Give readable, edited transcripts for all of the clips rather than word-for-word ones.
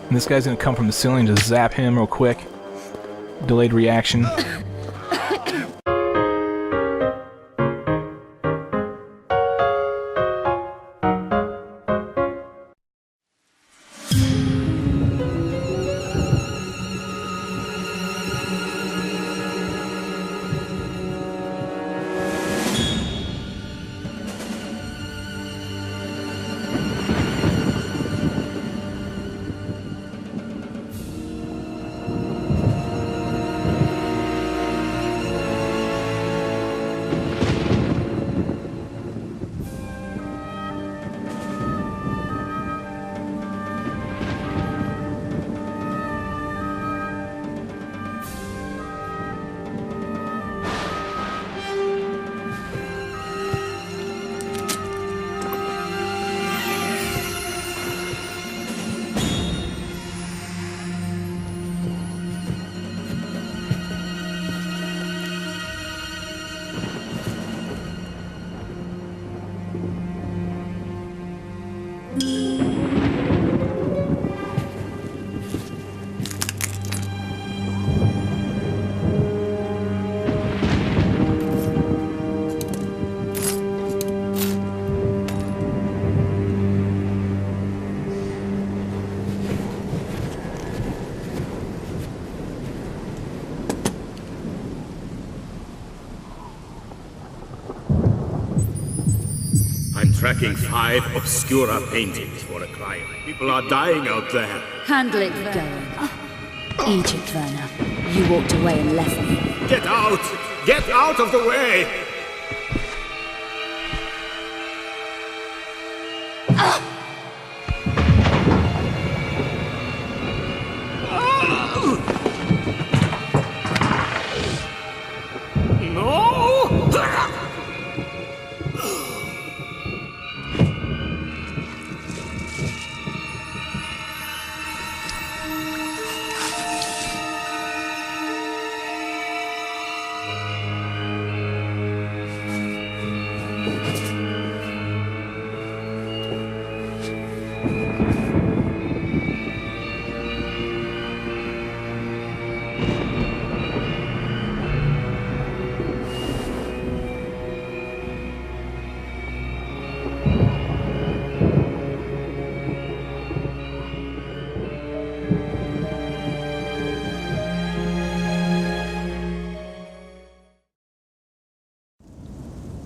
And this guy's gonna come from the ceiling, just zap him real quick. Delayed reaction. Tracking 5 obscura paintings for a client. People are dying out there. Handle it, Goen. Egypt, Werner. You walked away and left me. Get out! Get out of the way!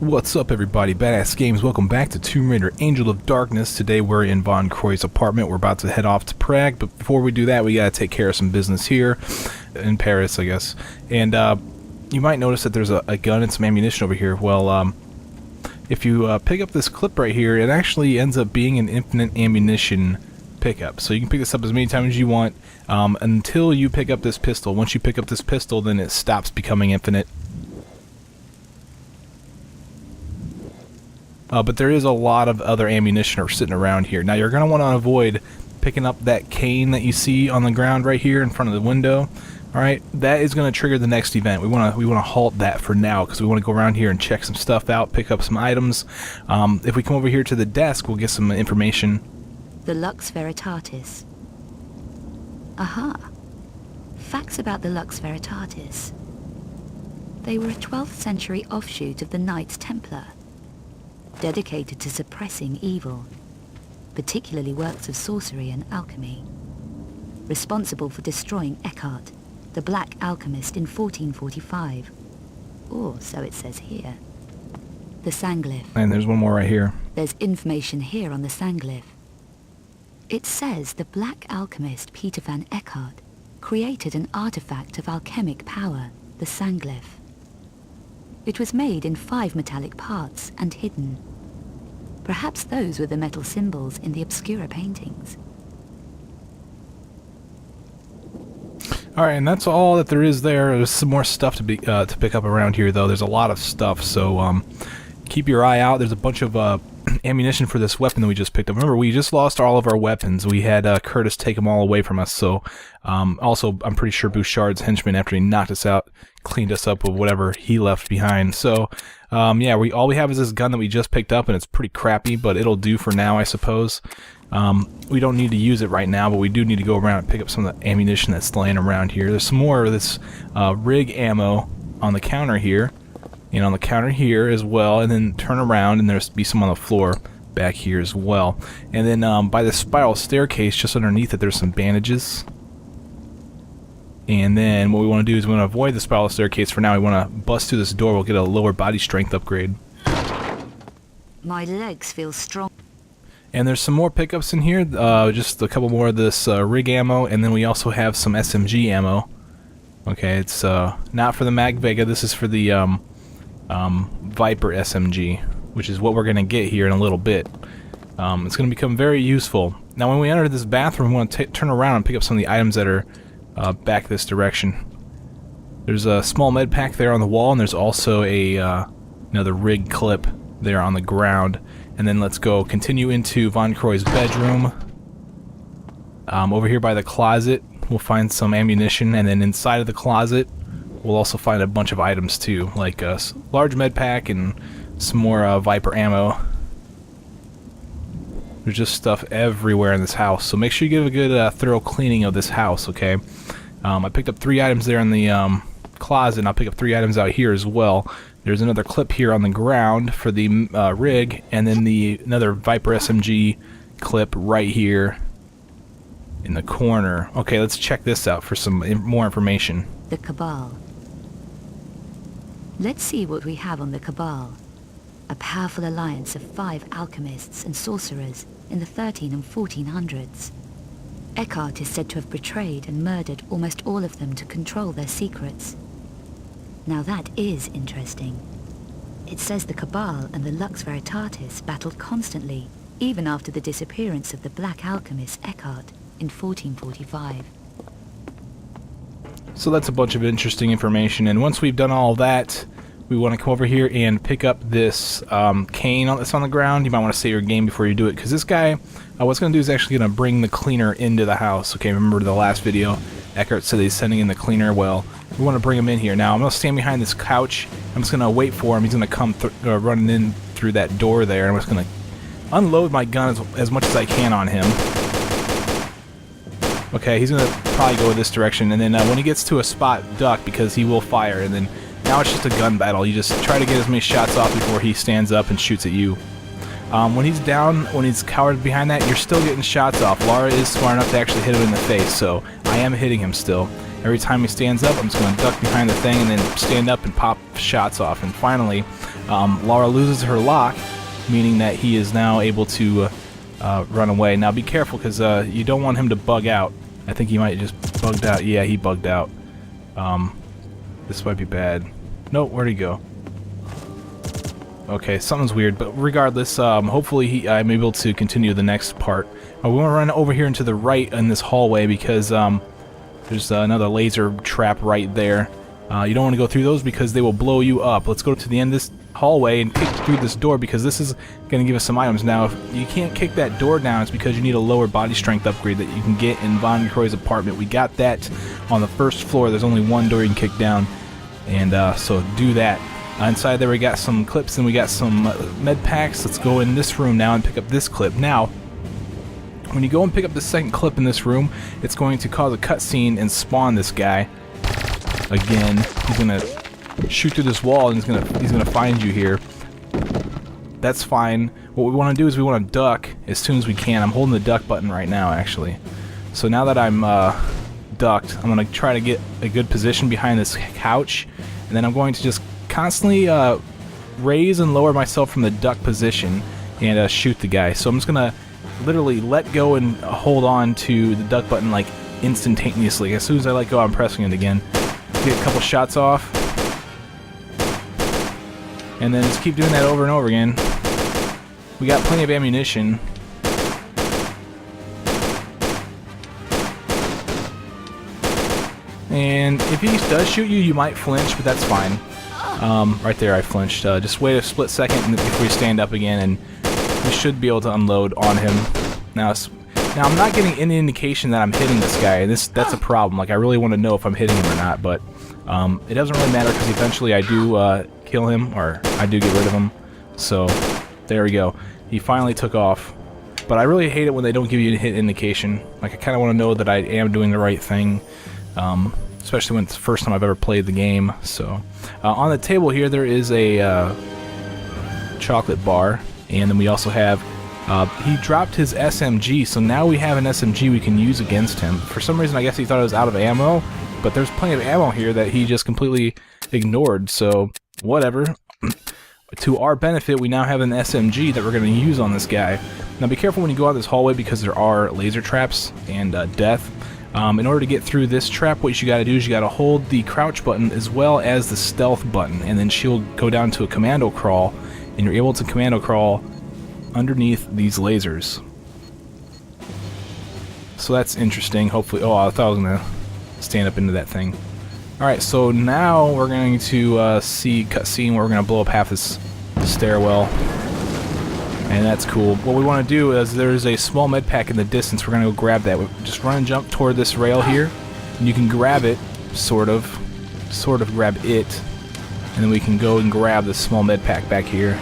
What's up, everybody? Badass Games, welcome back to Tomb Raider Angel of Darkness. Today we're in Von Croy's apartment. We're about to head off to Prague, but before we do that, we gotta take care of some business here in Paris, I guess. And you might notice that there's a gun and some ammunition over here. Well, if you pick up this clip right here, it actually ends up being an infinite ammunition pickup. So you can pick this up as many times as you want until you pick up this pistol. Once you pick up this pistol, then it stops becoming infinite. But there is a lot of other ammunition sitting around here. Now you're going to want to avoid picking up that cane that you see on the ground right here in front of the window. Alright, that is going to trigger the next event. We want to halt that for now because we want to go around here and check some stuff out, pick up some items. If we come over here to the desk, we'll get some information. The Lux Veritatis. Aha. Facts about the Lux Veritatis. They were a 12th century offshoot of the Knights Templar, dedicated to suppressing evil, particularly works of sorcery and alchemy. Responsible for destroying Eckhart, the Black Alchemist, in 1445. Or so it says here. The Sanglyph. And there's one more right here. There's information here on the Sanglyph. It says the Black Alchemist Peter van Eckhart created an artifact of alchemic power, the Sanglyph. It was made in 5 metallic parts and hidden. Perhaps those were the metal symbols in the obscura paintings. Alright, and that's all that there is there. There's some more stuff to pick up around here, though. There's a lot of stuff, so keep your eye out. There's a bunch of ammunition for this weapon that we just picked up. Remember, we just lost all of our weapons. We had Curtis take them all away from us. So, also, I'm pretty sure Bouchard's henchman, after he knocked us out, cleaned us up with whatever he left behind. So, yeah, all we have is this gun that we just picked up, and it's pretty crappy, but it'll do for now, I suppose. We don't need to use it right now, but we do need to go around and pick up some of the ammunition that's laying around here. There's some more of this rig ammo on the counter here, and on the counter here as well, and then turn around and there's be some on the floor back here as well. And then by the spiral staircase, just underneath it, there's some bandages. And then what we want to do is we want to avoid the spiral staircase for now. We want to bust through this door. We'll get a lower body strength upgrade. My legs feel strong. And there's some more pickups in here, just a couple more of this rig ammo, and then we also have some SMG ammo. Okay, it's not for the Mag Vega, this is for the Viper SMG, which is what we're going to get here in a little bit. It's going to become very useful. Now when we enter this bathroom, we want to turn around and pick up some of the items that are back this direction. There's a small med pack there on the wall, and there's also a another rig clip there on the ground. And then let's go continue into Von Croy's bedroom. Over here by the closet, we'll find some ammunition, and then inside of the closet, we'll also find a bunch of items too, like a large med pack and some more Viper ammo. There's just stuff everywhere in this house, so make sure you give a good thorough cleaning of this house, okay? I picked up 3 items there in the closet, and I'll pick up 3 items out here as well. There's another clip here on the ground for the rig, and then another Viper SMG clip right here in the corner. Okay, let's check this out for some more information. The Cabal. Let's see what we have on the Cabal. A powerful alliance of 5 alchemists and sorcerers in the 13 and 1400s. Eckhart is said to have betrayed and murdered almost all of them to control their secrets. Now that is interesting. It says the Cabal and the Lux Veritatis battled constantly, even after the disappearance of the black alchemist Eckhart in 1445. So that's a bunch of interesting information, and once we've done all that, we want to come over here and pick up this cane that's on the ground. You might want to save your game before you do it, because this guy, what's going to do is actually going to bring the cleaner into the house. Okay, remember the last video? Eckhart said he's sending in the cleaner. Well, we want to bring him in here. Now, I'm going to stand behind this couch. I'm just going to wait for him. He's going to come running in through that door there. I'm just going to unload my gun as much as I can on him. Okay, he's going to probably go this direction. And then when he gets to a spot, duck, because he will fire. And then now it's just a gun battle. You just try to get as many shots off before he stands up and shoots at you. When he's down, when he's cowered behind that, you're still getting shots off. Laura is smart enough to actually hit him in the face, so I am hitting him still. Every time he stands up, I'm just going to duck behind the thing and then stand up and pop shots off. And finally, Laura loses her lock, meaning that he is now able to run away. Now be careful, because you don't want him to bug out. I think he might just bugged out. Yeah, he bugged out. This might be bad. No, where'd he go? Okay, something's weird, but regardless, hopefully I'm able to continue the next part. We want to run over here into the right in this hallway, because there's another laser trap right there. You don't want to go through those because they will blow you up. Let's go to the end of this hallway and kick through this door, because this is going to give us some items. Now, if you can't kick that door down, it's because you need a lower body strength upgrade that you can get in Von Croy's apartment. We got that on the first floor. There's only one door you can kick down, and so do that. Inside there we got some clips and we got some med packs. Let's go in this room now and pick up this clip. Now, when you go and pick up the second clip in this room, it's going to cause a cutscene and spawn this guy again. He's gonna shoot through this wall and he's gonna find you here. That's fine. What we want to do is we want to duck as soon as we can. I'm holding the duck button right now, actually. So now that I'm ducked, I'm gonna try to get a good position behind this couch, and then I'm going to just constantly raise and lower myself from the duck position and shoot the guy. So I'm just gonna literally let go and hold on to the duck button like instantaneously. As soon as I let go, I'm pressing it again. Get a couple shots off, and then just keep doing that over and over again. We got plenty of ammunition. And if he does shoot you, you might flinch, but that's fine. Right there I flinched. Just wait a split second before you stand up again and we should be able to unload on him. Now I'm not getting any indication that I'm hitting this guy. That's a problem. Like, I really want to know if I'm hitting him or not, but it doesn't really matter because eventually I do kill him, or I do get rid of him. So there we go. He finally took off. But I really hate it when they don't give you a hit indication. Like, I kind of want to know that I am doing the right thing, especially when it's the first time I've ever played the game. So on the table here there is a chocolate bar, and then we also have he dropped his SMG, so now we have an SMG we can use against him. For some reason I guess he thought it was out of ammo, but there's plenty of ammo here that he just completely ignored, so whatever. To our benefit, we now have an SMG that we're going to use on this guy. Now be careful when you go out this hallway because there are laser traps and death. In order to get through this trap, what you got to do is you got to hold the crouch button as well as the stealth button, and then she'll go down to a commando crawl, and you're able to commando crawl underneath these lasers. So that's interesting. Hopefully, oh, I thought I was going to stand up into that thing. Alright, so now we're going to see cutscene where we're going to blow up half this stairwell. And that's cool. What we want to do is there's a small med pack in the distance. We're going to go grab that. Just run and jump toward this rail here. And you can grab it, sort of grab it. And then we can go and grab the small med pack back here.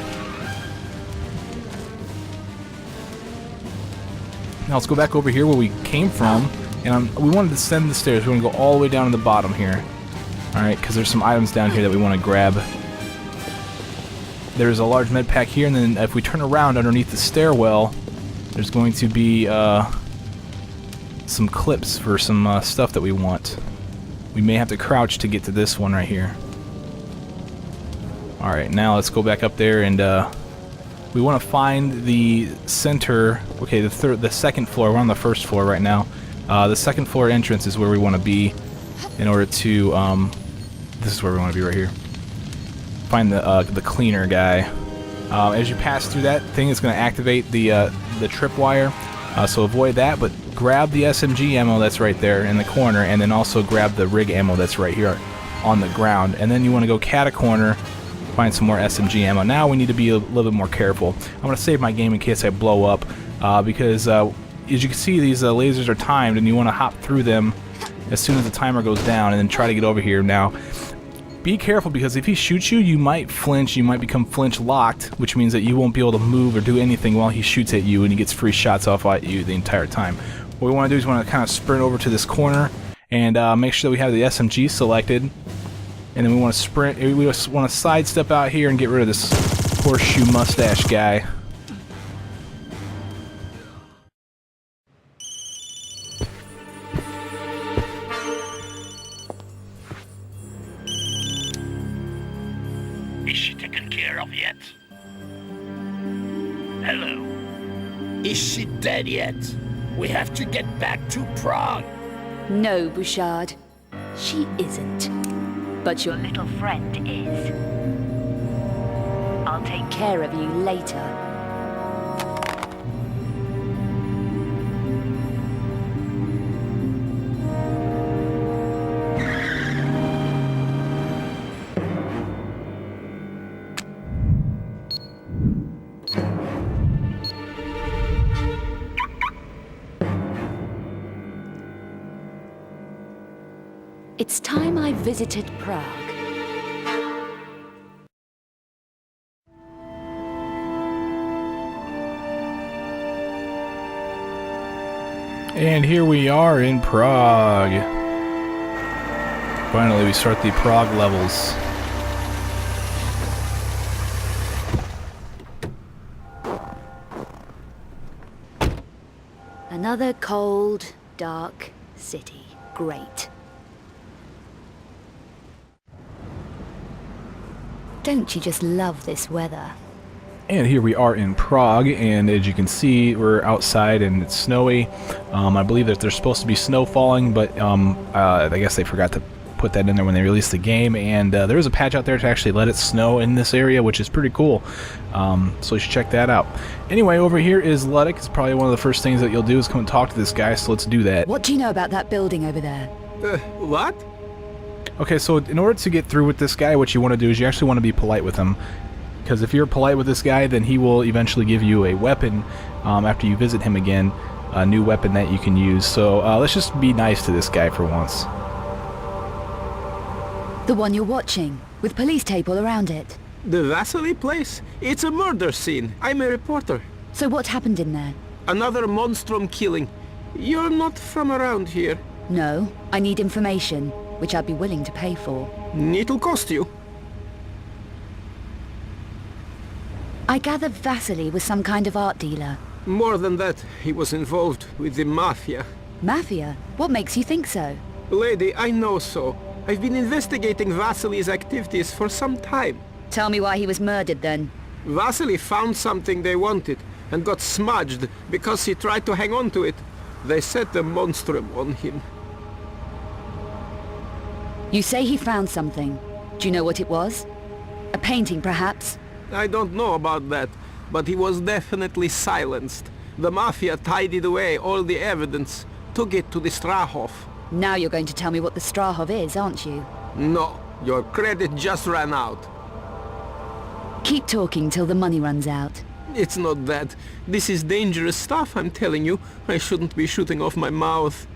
Now let's go back over here where we came from. And we want to descend the stairs. We're going to go all the way down to the bottom here. Alright, because there's some items down here that we want to grab. There's a large med pack here, and then if we turn around underneath the stairwell, there's going to be some clips for some stuff that we want. We may have to crouch to get to this one right here. Alright, now let's go back up there, and we want to find the center. Okay, the second floor. We're on the first floor right now. The second floor entrance is where we want to be in order to, this is where we want to be right here. Find the cleaner guy. As you pass through that thing, it's going to activate the tripwire, so avoid that, but grab the SMG ammo that's right there in the corner, and then also grab the rig ammo that's right here on the ground. And then you want to go cat a corner, find some more SMG ammo. Now we need to be a little bit more careful. I'm going to save my game in case I blow up, because as you can see, these lasers are timed, and you want to hop through them as soon as the timer goes down, and then try to get over here. Now, be careful, because if he shoots you, you might flinch, you might become flinch locked, which means that you won't be able to move or do anything while he shoots at you, and he gets free shots off at you the entire time. What we want to do is we want to kind of sprint over to this corner, and make sure that we have the SMG selected, and then we want to sprint, we just want to sidestep out here and get rid of this horseshoe mustache guy. Is she taken care of yet? Hello. Is she dead yet? We have to get back to Prague. No, Bouchard. She isn't. But your little friend is. I'll take care of you later. It's time I visited Prague. And here we are in Prague. Finally, we start the Prague levels. Another cold, dark city. Great. Don't you just love this weather? And here we are in Prague, and as you can see, we're outside and it's snowy. I believe that there's supposed to be snow falling, but I guess they forgot to put that in there when they released the game, and there is a patch out there to actually let it snow in this area, which is pretty cool. So you should check that out. Anyway, over here is Luddick. It's probably one of the first things that you'll do is come and talk to this guy, so let's do that. What do you know about that building over there? What? Okay, so in order to get through with this guy, what you want to do is you actually want to be polite with him. because if you're polite with this guy, then he will eventually give you a weapon after you visit him again, a new weapon that you can use. So let's just be nice to this guy for once. The one you're watching, with police tape all around it. The Vasily place? It's a murder scene. I'm a reporter. So what happened in there? Another Monstrum killing. You're not from around here. No, I need information, which I'd be willing to pay for. It'll cost you. I gather Vasily was some kind of art dealer. More than that, he was involved with the Mafia. Mafia? What makes you think so? Lady, I know so. I've been investigating Vasily's activities for some time. Tell me why he was murdered then. Vasily found something they wanted and got smudged because he tried to hang on to it. They set the Monstrum on him. You say he found something. Do you know what it was? A painting, perhaps? I don't know about that, but he was definitely silenced. The Mafia tidied away all the evidence, took it to the Strahov. Now you're going to tell me what the Strahov is, aren't you? No, your credit just ran out. Keep talking till the money runs out. It's not that. This is dangerous stuff, I'm telling you. I shouldn't be shooting off my mouth.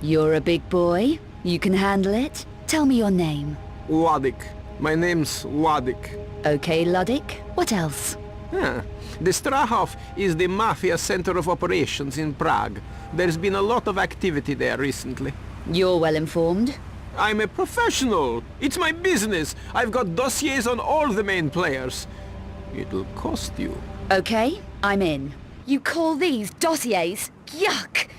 You're a big boy. You can handle it. Tell me your name. Wadik. My name's Wadik. Okay, Luddick. What else? The Strahov is the Mafia center of operations in Prague. There's been a lot of activity there recently. You're well informed. I'm a professional. It's my business. I've got dossiers on all the main players. It'll cost you. Okay, I'm in. You call these dossiers? Yuck!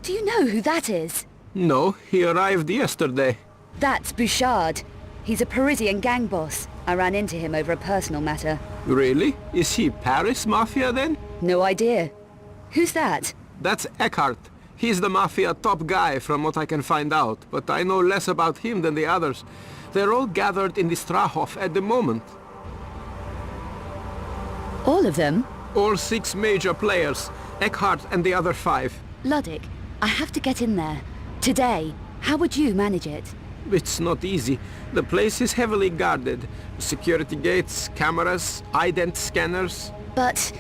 Do you know who that is? No, he arrived yesterday. That's Bouchard. He's a Parisian gang boss. I ran into him over a personal matter. Really? Is he Paris Mafia then? No idea. Who's that? That's Eckhart. He's the Mafia top guy from what I can find out, but I know less about him than the others. They're all gathered in the Strahov at the moment. All of them? All 6 major players, Eckhart and the other 5. Luddick, I have to get in there. Today. How would you manage it? It's not easy. The place is heavily guarded. Security gates, cameras, ident scanners. But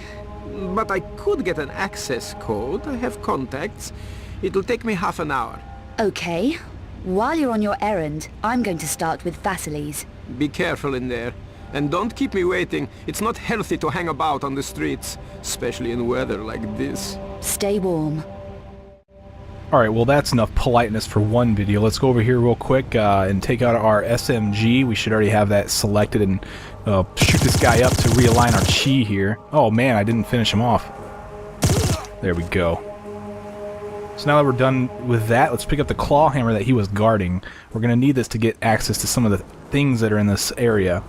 I could get an access code. I have contacts. It'll take me half an hour. okay. While you're on your errand, I'm going to start with Vasily's. Be careful in there. And don't keep me waiting. It's not healthy to hang about on the streets, especially in weather like this. Stay warm. Alright, well that's enough politeness for one video. Let's go over here real quick and take out our SMG. We should already have that selected and shoot this guy up to realign our chi here. Oh man, I didn't finish him off. There we go. So now that we're done with that, let's pick up the claw hammer that he was guarding. We're going to need this to get access to some of the things that are in this area,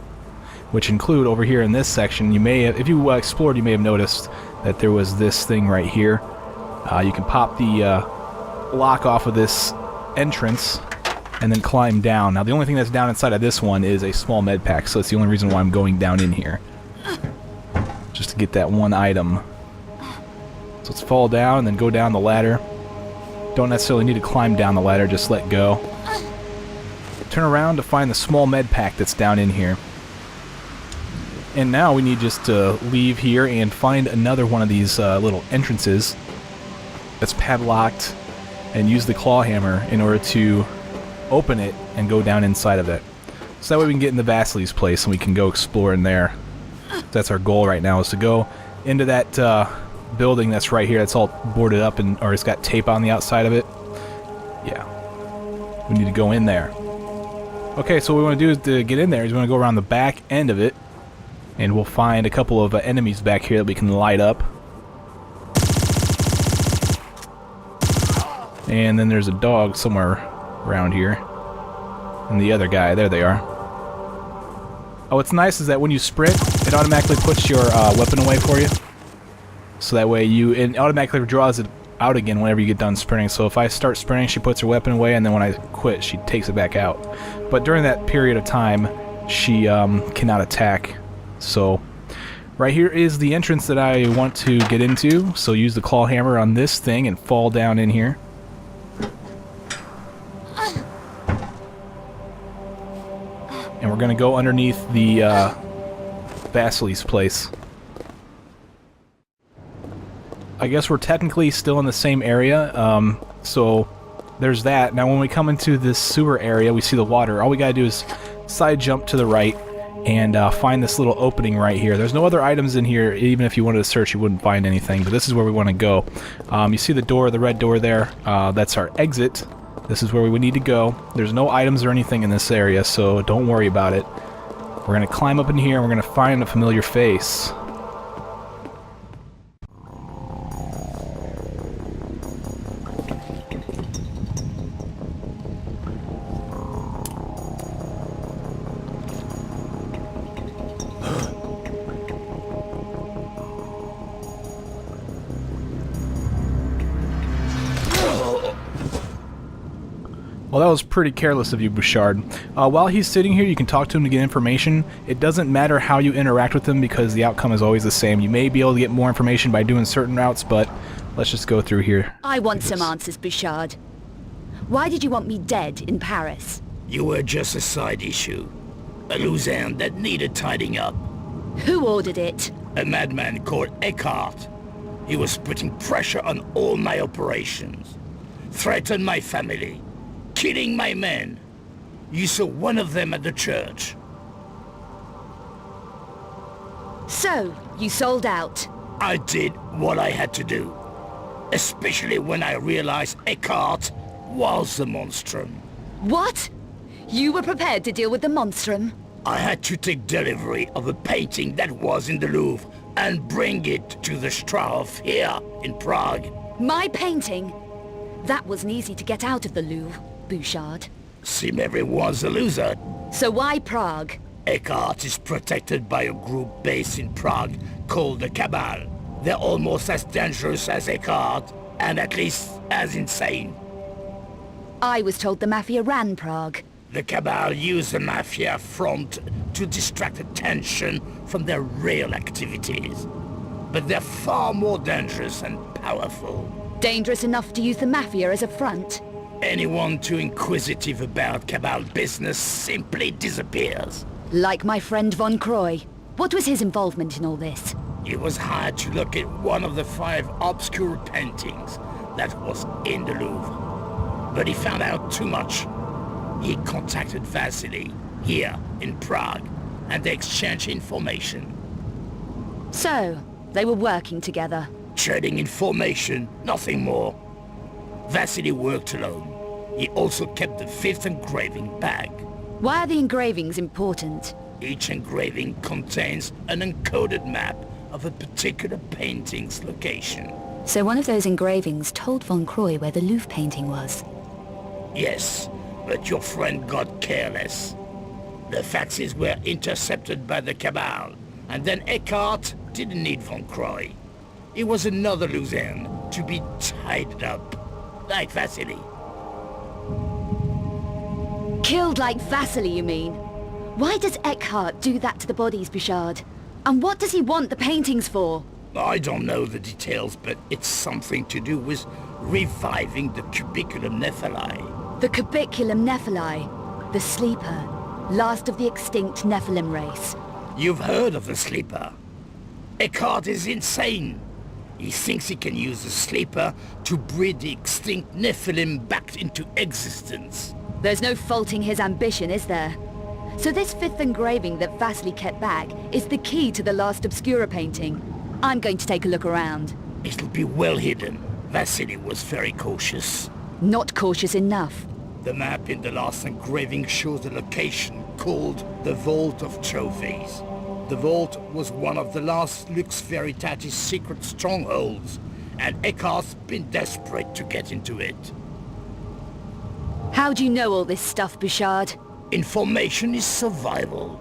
which include over here in this section. You may have, if you explored, you may have noticed that there was this thing right here. You can pop the lock off of this entrance and then climb down. Now the only thing that's down inside of this one is a small med pack, so that's the only reason why I'm going down in here, just to get that one item. So let's fall down and then go down the ladder. Don't necessarily need to climb down the ladder, just let go. Turn around to find the small med pack that's down in here. And now we need just to leave here and find another one of these little entrances that's padlocked, and use the claw hammer in order to open it and go down inside of it. So that way we can get in the Vasily's place and we can go explore in there. That's our goal right now, is to go into that building that's right here. That's all boarded up, and or it's got tape on the outside of it. Yeah. We need to go in there. Okay, so what we want to do is to get in there is we want to go around the back end of it, and we'll find a couple of enemies back here that we can light up. And then there's a dog somewhere around here. And the other guy, there they are. Oh, what's nice is that when you sprint, it automatically puts your weapon away for you. So that way it automatically draws it out again whenever you get done sprinting. So if I start sprinting, she puts her weapon away, and then when I quit, she takes it back out. But during that period of time, she cannot attack. So right here is the entrance that I want to get into. So use the claw hammer on this thing and fall down in here. And we're going to go underneath the Vasily's place. I guess we're technically still in the same area, so there's that. Now when we come into this sewer area, we see the water. All we gotta do is side jump to the right and find this little opening right here. There's no other items in here. Even if you wanted to search, you wouldn't find anything, but this is where we want to go. You see the door, the red door there? That's our exit. This is where we would need to go. There's no items or anything in this area, so don't worry about it. We're gonna climb up in here and we're gonna find a familiar face. Well, that was pretty careless of you, Bouchard. While he's sitting here, you can talk to him to get information. It doesn't matter how you interact with him because the outcome is always the same. You may be able to get more information by doing certain routes, but let's just go through here. I want some answers, Bouchard. Why did you want me dead in Paris? You were just a side issue. A loose end that needed tidying up. Who ordered it? A madman called Eckhart. He was putting pressure on all my operations. Threatened my family. Killing my men. You saw one of them at the church. So, you sold out. I did what I had to do. Especially when I realized Eckhart was the Monstrum. What? You were prepared to deal with the Monstrum? I had to take delivery of a painting that was in the Louvre and bring it to the Strauss here in Prague. My painting? That wasn't easy to get out of the Louvre, Bouchard. Seemed everyone's a loser. So why Prague? Eckhart is protected by a group based in Prague called the Cabal. They're almost as dangerous as Eckhart, and at least as insane. I was told the Mafia ran Prague. The Cabal use the Mafia front to distract attention from their real activities. But they're far more dangerous and powerful. Dangerous enough to use the Mafia as a front? Anyone too inquisitive about Cabal business simply disappears. Like my friend Von Croy. What was his involvement in all this? He was hired to look at one of the 5 obscure paintings that was in the Louvre. But he found out too much. He contacted Vasily, here in Prague, and they exchanged information. So, they were working together. Trading information, nothing more. Vasily worked alone. He also kept the 5th engraving bag. Why are the engravings important? Each engraving contains an encoded map of a particular painting's location. So one of those engravings told Von Croy where the Louvre painting was. Yes, but your friend got careless. The faxes were intercepted by the Cabal, and then Eckhart didn't need Von Croy. It was another loose end to be tied up, like Vasily. Killed like Vasily, you mean? Why does Eckhart do that to the bodies, Bouchard? And what does he want the paintings for? I don't know the details, but it's something to do with reviving the Cubiculum Nephili. The Cubiculum Nephili, the Sleeper, last of the extinct Nephilim race. You've heard of the Sleeper. Eckhart is insane. He thinks he can use the Sleeper to breed the extinct Nephilim back into existence. There's no faulting his ambition, is there? So this 5th engraving that Vasily kept back is the key to the last Obscura painting. I'm going to take a look around. It'll be well hidden. Vasily was very cautious. Not cautious enough. The map in the last engraving shows a location called the Vault of Trophies. The vault was one of the last Lux Veritatis secret strongholds, and Eckhart's been desperate to get into it. How do you know all this stuff, Bouchard? Information is survival.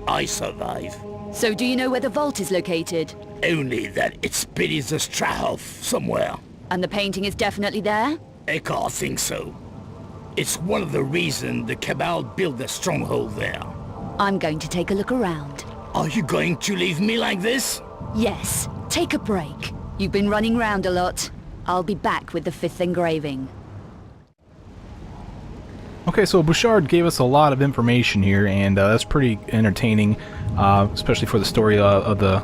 I survive. So do you know where the vault is located? Only that it's beneath the Strahov somewhere. And the painting is definitely there? Eckhart thinks so. It's one of the reasons the Cabal built their stronghold there. I'm going to take a look around. Are you going to leave me like this? Yes, take a break. You've been running round a lot. I'll be back with the 5th engraving. Okay, so Bouchard gave us a lot of information here, and that's pretty entertaining, especially for the story of the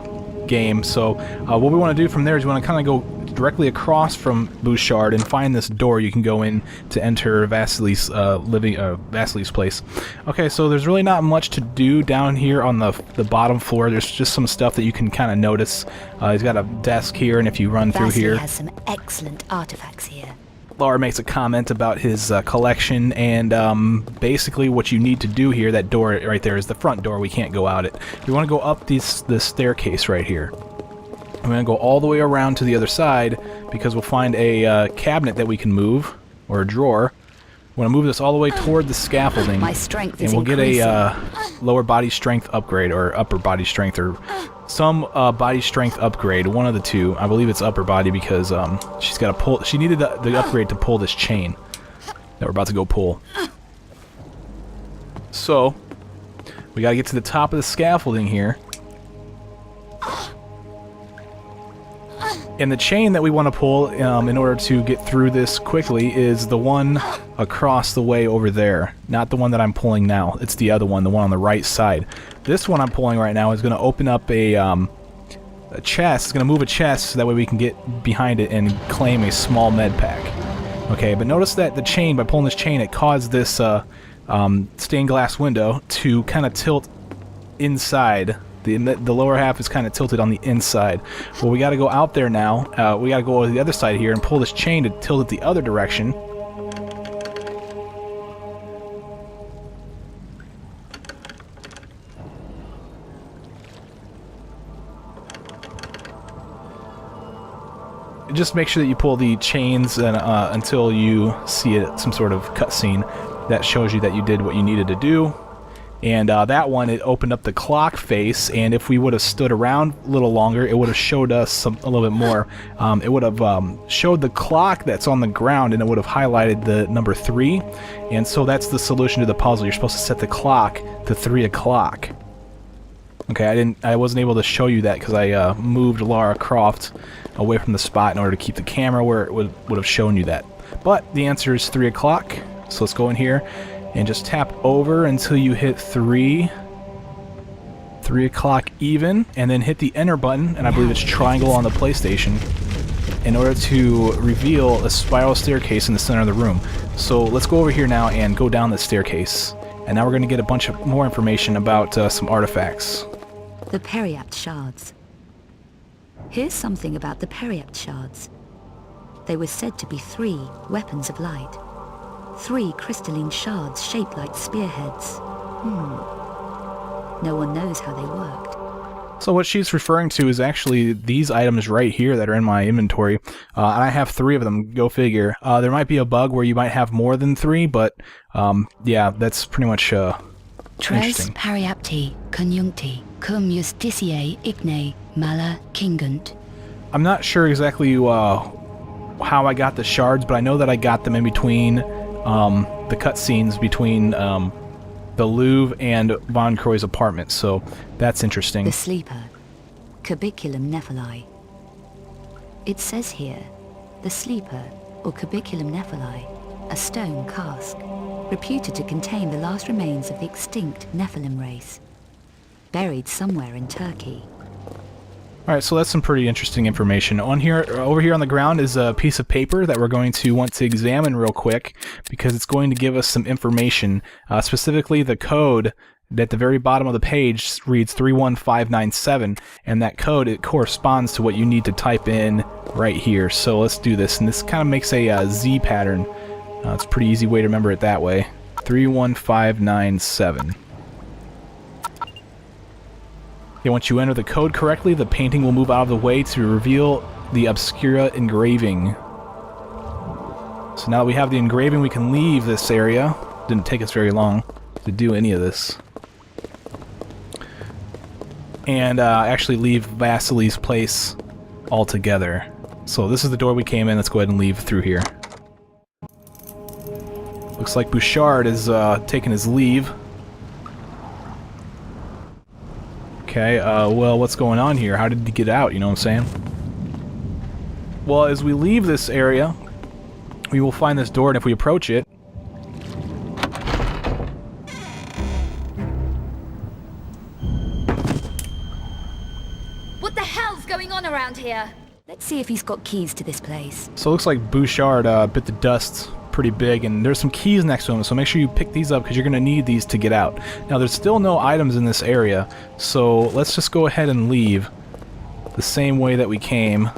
game. So what we want to do from there is we want to kind of go directly across from Bouchard and find this door you can go in to enter Vasily's Vasily's place. Okay, so there's really not much to do down here on the bottom floor. There's just some stuff that you can kind of notice. He's got a desk here, and if you run through Vasily here, has some excellent artifacts here. Laura makes a comment about his collection, and basically what you need to do here, that door right there is the front door. We can't go out it. We want to go up this staircase right here. I'm going to go all the way around to the other side because we'll find a cabinet that we can move, or a drawer. We want to move this all the way toward the scaffolding, My strength is and we'll get increasing. a lower body strength upgrade, or upper body strength, or some body strength upgrade. One of the two. I believe it's upper body because she's got to pull. She needed the upgrade to pull this chain that we're about to go pull. So we got to get to the top of the scaffolding here. And the chain that we want to pull in order to get through this quickly is the one across the way over there. Not the one that I'm pulling now. It's the other one, the one on the right side. This one I'm pulling right now is going to open up a chest. It's going to move a chest so that way we can get behind it and claim a small med pack. Okay, but notice that the chain, by pulling this chain, it caused this stained glass window to kind of tilt inside. The lower half is kind of tilted on the inside. Well, we got to go out there now. We got to go to the other side here and pull this chain to tilt it the other direction. Just make sure that you pull the chains and, until you see some sort of cutscene that shows you that you did what you needed to do. And that one, it opened up the clock face, and if we would have stood around a little longer, it would have showed us a little bit more. It would have showed the clock that's on the ground, and it would have highlighted the number 3. And so that's the solution to the puzzle. You're supposed to set the clock to 3 o'clock. Okay, I wasn't able to show you that because I moved Lara Croft away from the spot in order to keep the camera where it would have shown you that. But the answer is 3 o'clock. So let's go in here and just tap over until you hit 3 o'clock even, and then hit the enter button, and I believe it's triangle on the PlayStation, in order to reveal a spiral staircase in the center of the room. So let's go over here now and go down the staircase, and now we're going to get a bunch of more information about some artifacts. The Periapt shards. Here's something about the Periapt shards. They were said to be 3 weapons of light. 3 crystalline shards shaped like spearheads. No one knows how they worked. So what she's referring to is actually these items right here that are in my inventory. And I have 3 of them, go figure. There might be a bug where you might have more than 3, but yeah, that's pretty much Tres interesting. Periapti conjuncti cum justitiae igne mala kingunt. I'm not sure exactly how I got the shards, but I know that I got them in between the cutscenes between the Louvre and Von Croy's apartment, so that's interesting. The sleeper, Cubiculum Nephili. It says here, the sleeper, or Cubiculum Nephili, a stone cask, reputed to contain the last remains of the extinct Nephilim race, buried somewhere in Turkey. Alright, so that's some pretty interesting information. Over here on the ground is a piece of paper that we're going to want to examine real quick, because it's going to give us some information. Specifically, the code at the very bottom of the page reads 31597, and that code, it corresponds to what you need to type in right here. So let's do this, and this kind of makes a Z pattern. It's a pretty easy way to remember it that way. 31597. Okay, once you enter the code correctly, the painting will move out of the way to reveal the Obscura engraving. So now that we have the engraving, we can leave this area. Didn't take us very long to do any of this. And actually leave Vasily's place altogether. So this is the door we came in. Let's go ahead and leave through here. Looks like Bouchard is taking his leave. Okay, well, what's going on here? How did he get out, you know what I'm saying? Well, as we leave this area, we will find this door, and if we approach it, on around here? Let's see if he's got keys to this place. So it looks like Bouchard bit the dust pretty big, and there's some keys next to him, so make sure you pick these up because you're going to need these to get out. Now there's still no items in this area, so let's just go ahead and leave the same way that we came,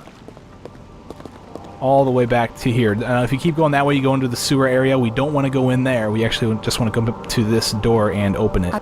all the way back to here. If you keep going that way, you go into the sewer area. We don't want to go in there. We actually just want to come up to this door and open it.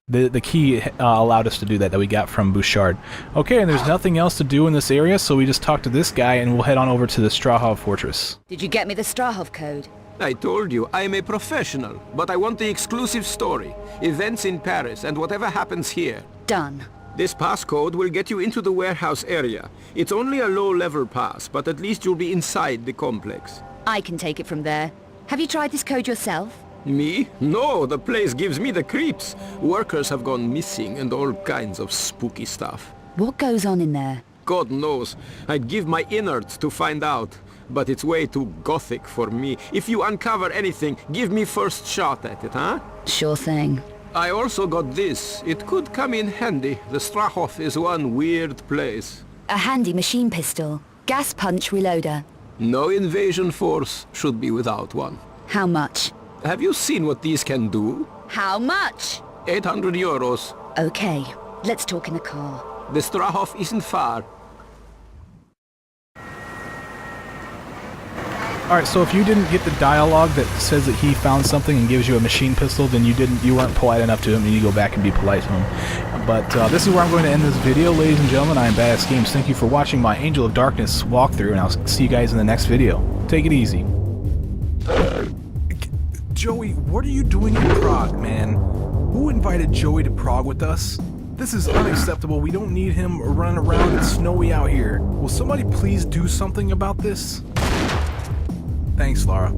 The key allowed us to do that we got from Bouchard. Okay, and there's nothing else to do in this area, so we just talk to this guy and we'll head on over to the Strahov Fortress. Did you get me the Strahov code? I told you, I am a professional, but I want the exclusive story. Events in Paris and whatever happens here. Done. This passcode will get you into the warehouse area. It's only a low-level pass, but at least you'll be inside the complex. I can take it from there. Have you tried this code yourself? Me? No, the place gives me the creeps. Workers have gone missing and all kinds of spooky stuff. What goes on in there? God knows. I'd give my innards to find out. But it's way too gothic for me. If you uncover anything, give me first shot at it, huh? Sure thing. I also got this. It could come in handy. The Strahov is one weird place. A handy machine pistol. Gas punch reloader. No invasion force should be without one. How much? Have you seen what these can do? How much? 800 euros. Okay, let's talk in the car. The Strahov isn't far. Alright, so if you didn't get the dialogue that says that he found something and gives you a machine pistol, then you weren't polite enough to him, and you go back and be polite to him. But this is where I'm going to end this video, ladies and gentlemen. I am Badass Games. Thank you for watching my Angel of Darkness walkthrough, and I'll see you guys in the next video. Take it easy. Joey, what are you doing in Prague, man? Who invited Joey to Prague with us? This is unacceptable. We don't need him running around. It's snowy out here. Will somebody please do something about this? Thanks, Lara.